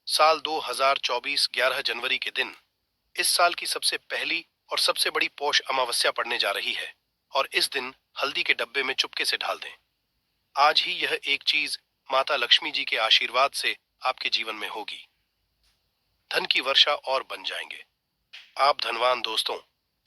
साल 2024 11 जनवरी के दिन इस साल की सबसे पहली और सबसे बड़ी पौष अमावस्या पड़ने जा रही है और इस दिन हल्दी के डब्बे में चुपके से डाल दें। आज ही यह एक चीज माता लक्ष्मी जी के आशीर्वाद से आपके जीवन में होगी। धन की वर्षा और बन जाएंगे। आप धनवान दोस्तों।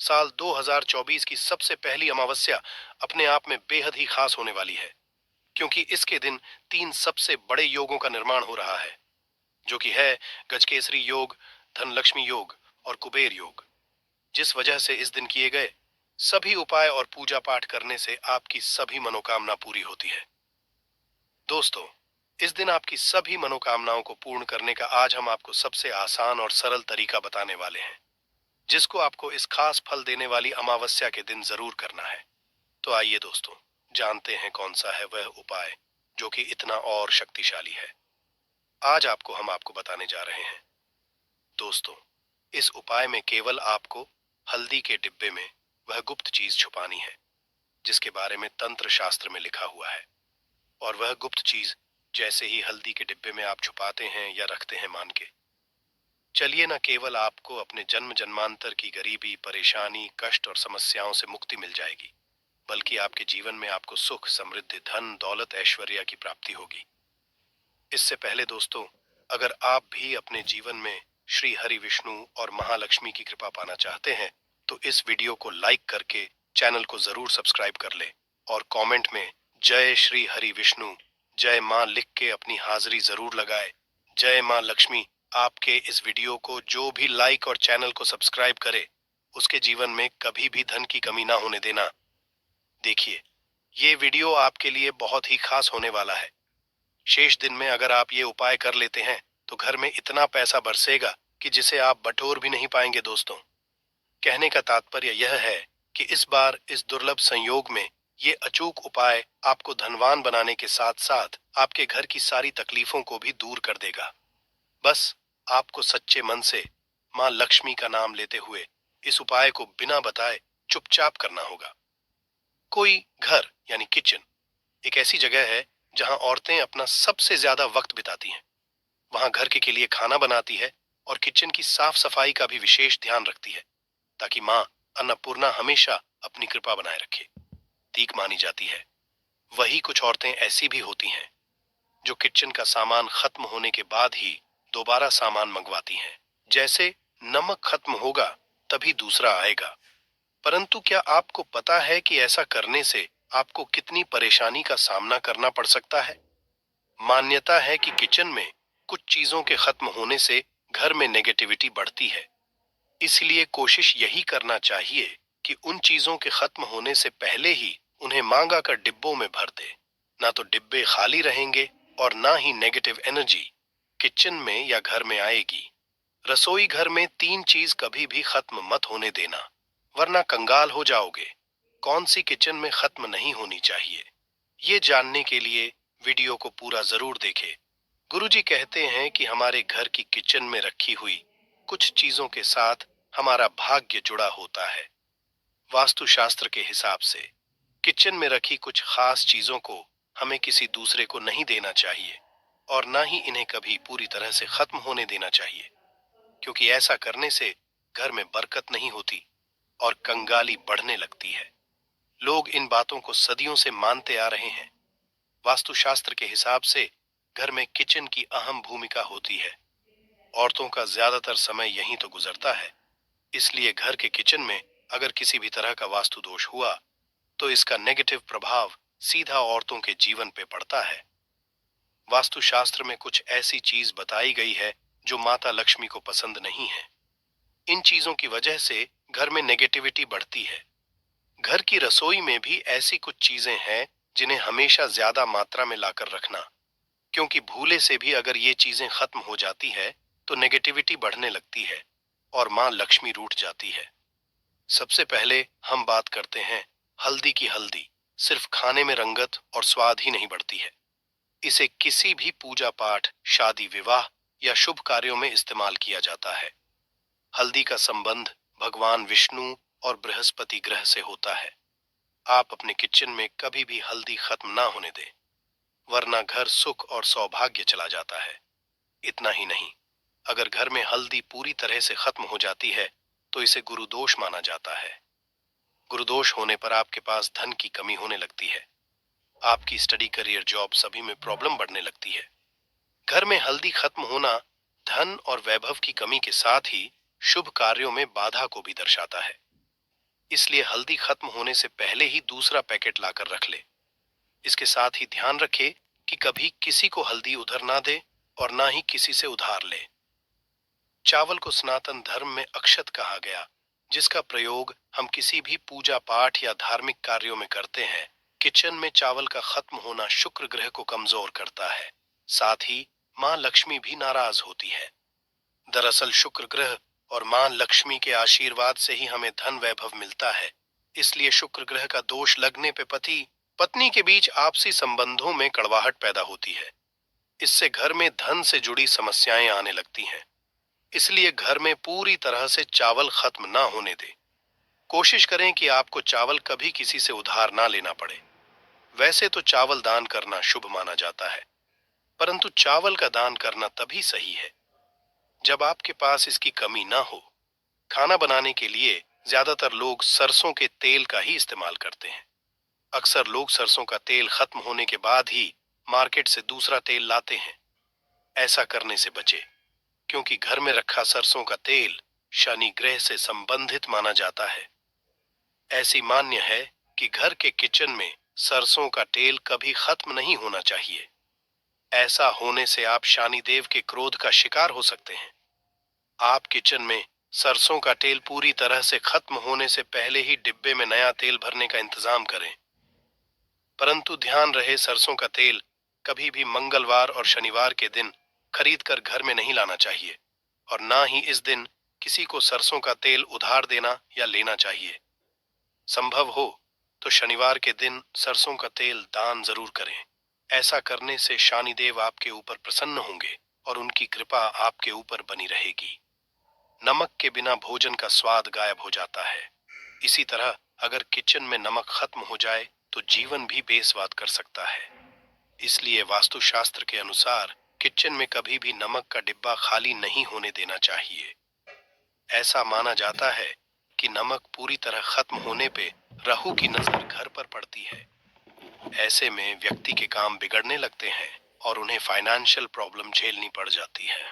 साल 2024 की सबसे पहली अमावस्या अपने आप में बेहद ही खास होने वाली है, क्योंकि इसके दिन तीन सबसे बड़े योगों का निर्माण हो रहा है, जो कि है गजकेसरी योग, धनलक्ष्मी योग और कुबेर योग। जिस वजह से इस दिन किए गए सभी उपाय और पूजा पाठ करने से आपकी सभी मनोकामना पूरी होती है। दोस्तों, इस दिन आपकी सभी मनोकामनाओं को पूर्ण करने का आज हम आपको सबसे आसान और सरल तरीका बताने वाले हैं, जिसको आपको इस खास फल देने वाली अमावस्या के दिन जरूर करना है। तो आइए दोस्तों, जानते हैं कौन सा है वह उपाय जो कि इतना और शक्तिशाली है। आज हम आपको बताने जा रहे हैं। दोस्तों, इस उपाय में केवल आपको हल्दी के डिब्बे में वह गुप्त चीज छुपानी है, जिसके बारे में तंत्र शास्त्र में लिखा हुआ है। और वह गुप्त चीज जैसे ही हल्दी के डिब्बे में आप छुपाते हैं या रखते हैं, मान के चलिए, न केवल आपको अपने जन्म जन्मांतर की गरीबी, परेशानी, कष्ट और समस्याओं से मुक्ति मिल जाएगी, बल्कि आपके जीवन में आपको सुख, समृद्धि, धन, दौलत, ऐश्वर्य की प्राप्ति होगी। इससे पहले दोस्तों, अगर आप भी अपने जीवन में श्री हरि विष्णु और महालक्ष्मी की कृपा पाना चाहते हैं, तो इस वीडियो को लाइक करके चैनल को जरूर सब्सक्राइब कर ले और कमेंट में जय श्री हरि विष्णु, जय मां लिख के अपनी हाजिरी जरूर लगाए। जय मां लक्ष्मी। आपके इस वीडियो को जो भी लाइक और चैनल को सब्सक्राइब करे, उसके जीवन में कभी भी धन की कमी ना होने देना। देखिए, ये वीडियो आपके लिए बहुत ही खास होने वाला है। शेष दिन में अगर आप ये उपाय कर लेते हैं तो घर में इतना पैसा बरसेगा कि जिसे आप बटोर भी नहीं पाएंगे। दोस्तों, कहने का तात्पर्य यह है कि इस बार इस दुर्लभ संयोग में ये अचूक उपाय आपको धनवान बनाने के साथ साथ आपके घर की सारी तकलीफों को भी दूर कर देगा। बस आपको सच्चे मन से मां लक्ष्मी का नाम लेते हुए इस उपाय को बिना बताए चुपचाप करना होगा। कोई घर यानी किचन एक ऐसी जगह है जहां औरतें अपना सबसे ज्यादा वक्त बिताती हैं। वहां घर के लिए खाना बनाती है और किचन की साफ सफाई का भी विशेष ध्यान रखती है, ताकि मां अन्नपूर्णा हमेशा अपनी कृपा बनाए रखे, तीक मानी जाती है। वही कुछ औरतें ऐसी भी होती हैं जो किचन का सामान खत्म होने के बाद ही दोबारा सामान मंगवाती हैं। जैसे नमक खत्म होगा तभी दूसरा आएगा। परंतु क्या आपको पता है कि ऐसा करने से आपको कितनी परेशानी का सामना करना पड़ सकता है? मान्यता है कि किचन में कुछ चीजों के खत्म होने से घर में नेगेटिविटी बढ़ती है। इसलिए कोशिश यही करना चाहिए कि उन चीजों के खत्म होने से पहले ही उन्हें मांगा कर डिब्बों में भर दे। ना तो डिब्बे खाली रहेंगे और ना ही नेगेटिव एनर्जी किचन में या घर में आएगी। रसोई घर में तीन चीज कभी भी खत्म मत होने देना, वरना कंगाल हो जाओगे। कौन सी किचन में खत्म नहीं होनी चाहिए, ये जानने के लिए वीडियो को पूरा जरूर देखें। गुरुजी कहते हैं कि हमारे घर की किचन में रखी हुई कुछ चीजों के साथ हमारा भाग्य जुड़ा होता है। वास्तुशास्त्र के हिसाब से किचन में रखी कुछ खास चीजों को हमें किसी दूसरे को नहीं देना चाहिए और ना ही इन्हें कभी पूरी तरह से खत्म होने देना चाहिए, क्योंकि ऐसा करने से घर में बरकत नहीं होती और कंगाली बढ़ने लगती है। लोग इन बातों को सदियों से मानते आ रहे हैं। वास्तुशास्त्र के हिसाब से घर में किचन की अहम भूमिका होती है। औरतों का ज्यादातर समय यहीं तो गुजरता है। इसलिए घर के किचन में अगर किसी भी तरह का वास्तु दोष हुआ तो इसका नेगेटिव प्रभाव सीधा औरतों के जीवन पे पड़ता है। वास्तुशास्त्र में कुछ ऐसी चीज बताई गई है जो माता लक्ष्मी को पसंद नहीं है। इन चीजों की वजह से घर में नेगेटिविटी बढ़ती है। घर की रसोई में भी ऐसी कुछ चीजें हैं जिन्हें हमेशा ज्यादा मात्रा में लाकर रखना, क्योंकि भूले से भी अगर ये चीजें खत्म हो जाती है तो नेगेटिविटी बढ़ने लगती है और मां लक्ष्मी रूठ जाती है। सबसे पहले हम बात करते हैं हल्दी की। हल्दी सिर्फ खाने में रंगत और स्वाद ही नहीं बढ़ती है, इसे किसी भी पूजा पाठ, शादी, विवाह या शुभ कार्यों में इस्तेमाल किया जाता है। हल्दी का संबंध भगवान विष्णु और बृहस्पति ग्रह से होता है। आप अपने किचन में कभी भी हल्दी खत्म ना होने दें, वरना घर सुख और सौभाग्य चला जाता है। इतना ही नहीं, अगर घर में हल्दी पूरी तरह से खत्म हो जाती है तो इसे गुरुदोष माना जाता है। गुरुदोष होने पर आपके पास धन की कमी होने लगती है। आपकी स्टडी, करियर, जॉब सभी में प्रॉब्लम बढ़ने लगती है। घर में हल्दी खत्म होना धन और वैभव की कमी के साथ ही शुभ कार्यों में बाधा को भी दर्शाता है। इसलिए हल्दी खत्म होने से पहले ही दूसरा पैकेट लाकर रख ले। इसके साथ ही ध्यान रखे कि कभी किसी को हल्दी उधार ना दे और ना ही किसी से उधार ले। चावल को सनातन धर्म में अक्षत कहा गया, जिसका प्रयोग हम किसी भी पूजा पाठ या धार्मिक कार्यों में करते हैं। किचन में चावल का खत्म होना शुक्र ग्रह को कमजोर करता है, साथ ही मां लक्ष्मी भी नाराज होती है। दरअसल शुक्र ग्रह और मां लक्ष्मी के आशीर्वाद से ही हमें धन वैभव मिलता है। इसलिए शुक्र ग्रह का दोष लगने पे पति पत्नी के बीच आपसी संबंधों में कड़वाहट पैदा होती है। इससे घर में धन से जुड़ी समस्याएं आने लगती हैं। इसलिए घर में पूरी तरह से चावल खत्म ना होने दें। कोशिश करें कि आपको चावल कभी किसी से उधार ना लेना पड़े। वैसे तो चावल दान करना शुभ माना जाता है, परंतु चावल का दान करना तभी सही है जब आपके पास इसकी कमी ना हो। खाना बनाने के लिए ज्यादातर लोग सरसों के तेल का ही इस्तेमाल करते हैं। अक्सर लोग सरसों का तेल खत्म होने के बाद ही मार्केट से दूसरा तेल लाते हैं। ऐसा करने से बचे, क्योंकि घर में रखा सरसों का तेल शनि ग्रह से संबंधित माना जाता है। ऐसी मान्य है कि घर के किचन में सरसों का तेल कभी खत्म नहीं होना चाहिए। ऐसा होने से आप शनिदेव के क्रोध का शिकार हो सकते हैं। आप किचन में सरसों का तेल पूरी तरह से खत्म होने से पहले ही डिब्बे में नया तेल भरने का इंतजाम करें। परंतु ध्यान रहे, सरसों का तेल कभी भी मंगलवार और शनिवार के दिन खरीदकर घर में नहीं लाना चाहिए और ना ही इस दिन किसी को सरसों का तेल उधार देना या लेना चाहिए। संभव हो तो शनिवार के दिन सरसों का तेल दान जरूर करें। ऐसा करने से शनिदेव आपके ऊपर प्रसन्न होंगे और उनकी कृपा आपके ऊपर बनी रहेगी। नमक के बिना भोजन का स्वाद गायब हो जाता है। इसी तरह अगर किचन में नमक खत्म हो जाए तो जीवन भी बेस्वाद कर सकता है। इसलिए वास्तुशास्त्र के अनुसार किचन में कभी भी नमक का डिब्बा खाली नहीं होने देना चाहिए। ऐसा माना जाता है कि नमक पूरी तरह खत्म होने पे राहु की नजर घर पर पड़ती है। ऐसे में व्यक्ति के काम बिगड़ने लगते हैं और उन्हें फाइनेंशियल प्रॉब्लम झेलनी पड़ जाती है।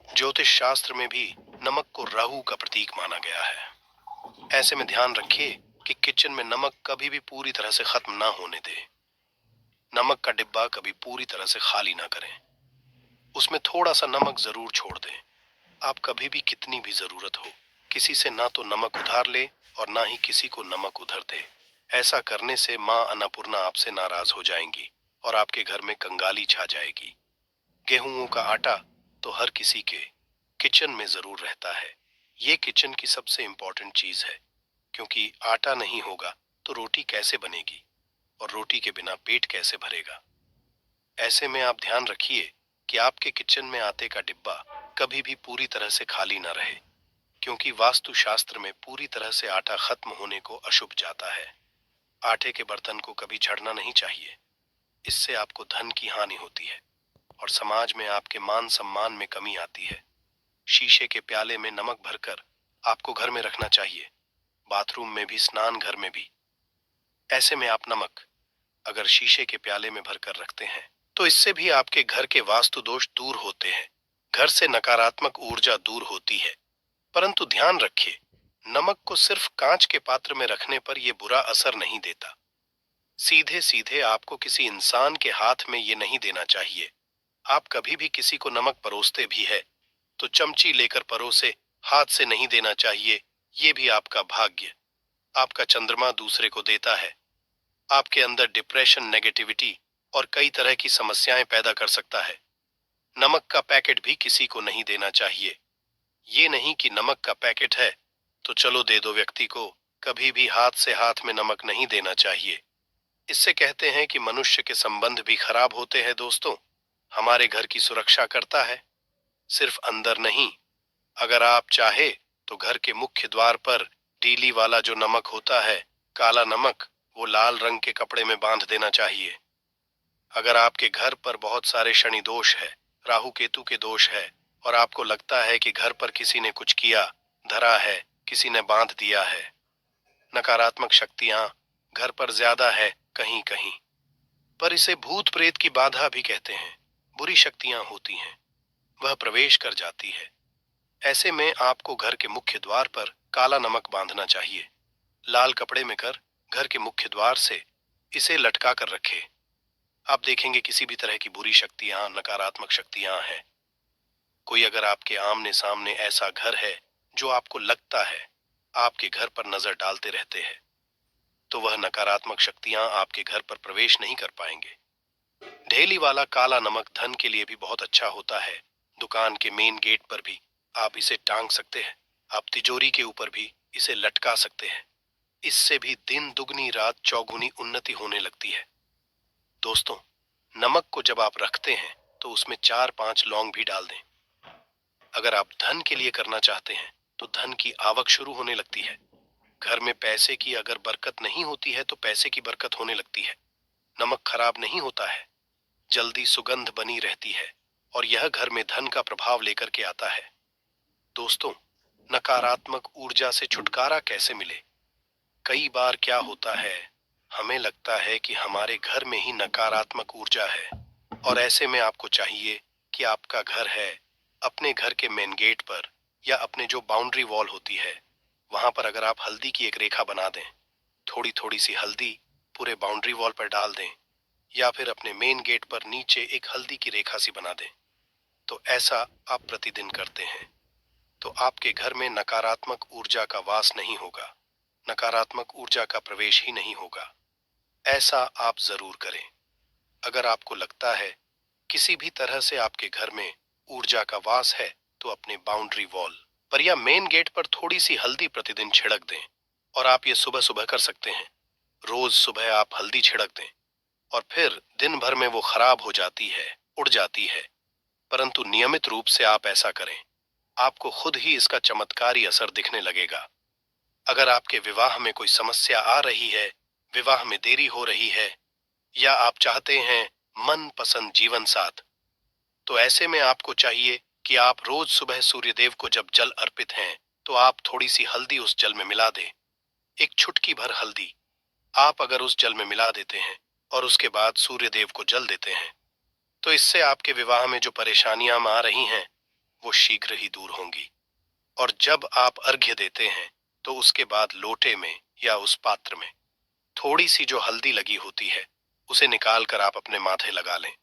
ज्योतिष शास्त्र में भी नमक को राहु का प्रतीक माना गया है। ऐसे में ध्यान रखिए कि किचन में नमक कभी भी पूरी तरह से खत्म ना होने दें। नमक का डिब्बा कभी पूरी तरह से खाली ना करें। उसमें थोड़ा सा नमक जरूर छोड़ दें। आप कभी भी कितनी भी जरूरत हो किसी से ना तो नमक उधार ले और ना ही किसी को नमक उधार दे। ऐसा करने से मां अन्नपूर्णा आपसे नाराज हो जाएंगी और आपके घर में कंगाली छा जाएगी। गेहूं का आटा तो हर किसी के किचन में जरूर रहता है। ये किचन की सबसे इंपॉर्टेंट चीज है, क्योंकि आटा नहीं होगा तो रोटी कैसे बनेगी और रोटी के बिना पेट कैसे भरेगा। ऐसे में आप ध्यान रखिए कि आपके किचन में आटे का डिब्बा कभी भी पूरी तरह से खाली ना रहे, क्योंकि वास्तु शास्त्र में पूरी तरह से आटा खत्म होने को अशुभ जाता है। आटे के बर्तन को कभी छड़ना नहीं चाहिए। इससे आपको धन की हानि होती है और समाज में आपके मान सम्मान में कमी आती है। शीशे के प्याले में नमक भरकर आपको घर में रखना चाहिए, बाथरूम में भी, स्नान घर में भी। ऐसे में आप नमक अगर शीशे के प्याले में भरकर रखते हैं तो इससे भी आपके घर के वास्तु दोष दूर होते हैं। घर से नकारात्मक ऊर्जा दूर होती है। परंतु ध्यान रखिए, नमक को सिर्फ कांच के पात्र में रखने पर यह बुरा असर नहीं देता। सीधे सीधे आपको किसी इंसान के हाथ में ये नहीं देना चाहिए। आप कभी भी किसी को नमक परोसते भी है तो चमची लेकर परोसे, हाथ से नहीं देना चाहिए। ये भी आपका भाग्य, आपका चंद्रमा दूसरे को देता है। आपके अंदर डिप्रेशन, नेगेटिविटी और कई तरह की समस्याएं पैदा कर सकता है। नमक का पैकेट भी किसी को नहीं देना चाहिए। ये नहीं कि नमक का पैकेट है तो चलो दे दो व्यक्ति को। कभी भी हाथ से हाथ में नमक नहीं देना चाहिए। इससे कहते हैं कि मनुष्य के संबंध भी खराब होते हैं। दोस्तों, हमारे घर की सुरक्षा करता है, सिर्फ अंदर नहीं। अगर आप चाहे तो घर के मुख्य द्वार पर डीली वाला जो नमक होता है, काला नमक, वो लाल रंग के कपड़े में बांध देना चाहिए। अगर आपके घर पर बहुत सारे शनि दोष है, राहु केतु के दोष है, और आपको लगता है कि घर पर किसी ने कुछ किया, धरा है, किसी ने बांध दिया है। नकारात्मक शक्तियां घर पर ज्यादा है कहीं कहीं, पर इसे भूत प्रेत की बाधा भी कहते हैं। बुरी शक्तियां होती हैं, वह प्रवेश कर जाती है। ऐसे में आपको घर के मुख्य द्वार पर काला नमक बांधना चाहिए। लाल कपड़े में कर घर के मुख्य द्वार से इसे लटका कर रखे। आप देखेंगे किसी भी तरह की बुरी शक्तियां, नकारात्मक शक्तियां हैं। कोई अगर आपके आमने सामने ऐसा घर है जो आपको लगता है आपके घर पर नजर डालते रहते हैं, तो वह नकारात्मक शक्तियां आपके घर पर प्रवेश नहीं कर पाएंगे। ढेली वाला काला नमक धन के लिए भी बहुत अच्छा होता है। दुकान के मेन गेट पर भी आप इसे टांग सकते हैं। आप तिजोरी के ऊपर भी इसे लटका सकते हैं। इससे भी दिन दुगनी रात चौगुनी उन्नति होने लगती है। दोस्तों, नमक को जब आप रखते हैं तो उसमें 4-5 लौंग भी डाल दें। अगर आप धन के लिए करना चाहते हैं तो धन की आवक शुरू होने लगती है। घर में पैसे की अगर बरकत नहीं होती है तो पैसे की बरकत होने लगती है। नमक खराब नहीं होता है, जल्दी सुगंध बनी रहती है और यह घर में धन का प्रभाव लेकर के आता है। दोस्तों, नकारात्मक ऊर्जा से छुटकारा कैसे मिले? कई बार क्या होता है, हमें लगता है कि हमारे घर में ही नकारात्मक ऊर्जा है, और ऐसे में आपको चाहिए कि आपका घर है, अपने घर के मेन गेट पर या अपने जो बाउंड्री वॉल होती है वहां पर अगर आप हल्दी की एक रेखा बना दें, थोड़ी थोड़ी सी हल्दी पूरे बाउंड्री वॉल पर डाल दें, या फिर अपने मेन गेट पर नीचे एक हल्दी की रेखा सी बना दें, तो ऐसा आप प्रतिदिन करते हैं तो आपके घर में नकारात्मक ऊर्जा का वास नहीं होगा, नकारात्मक ऊर्जा का प्रवेश ही नहीं होगा। ऐसा आप जरूर करें। अगर आपको लगता है किसी भी तरह से आपके घर में ऊर्जा का वास है तो अपने बाउंड्री वॉल पर या मेन गेट पर थोड़ी सी हल्दी प्रतिदिन छिड़क दें। और आप ये सुबह सुबह कर सकते हैं। रोज सुबह आप हल्दी छिड़क दें और फिर दिन भर में वो खराब हो जाती है, उड़ जाती है, परंतु नियमित रूप से आप ऐसा करें, आपको खुद ही इसका चमत्कारी असर दिखने लगेगा। अगर आपके विवाह में कोई समस्या आ रही है, विवाह में देरी हो रही है, या आप चाहते हैं मन पसंद जीवन साथ, तो ऐसे में आपको चाहिए कि आप रोज सुबह सूर्यदेव को जब जल अर्पित हैं तो आप थोड़ी सी हल्दी उस जल में मिला दें। एक चुटकी भर हल्दी आप अगर उस जल में मिला देते हैं और उसके बाद सूर्यदेव को जल देते हैं, तो इससे आपके विवाह में जो परेशानियां आ रही हैं वो शीघ्र ही दूर होंगी। और जब आप अर्घ्य देते हैं तो उसके बाद लोटे में या उस पात्र में थोड़ी सी जो हल्दी लगी होती है उसे निकाल कर आप अपने माथे लगा लें।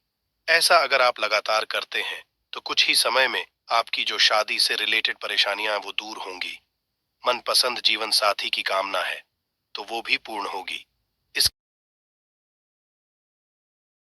ऐसा अगर आप लगातार करते हैं तो कुछ ही समय में आपकी जो शादी से रिलेटेड परेशानियां हैं वो दूर होंगी। मनपसंद जीवन साथी की कामना है तो वो भी पूर्ण होगी।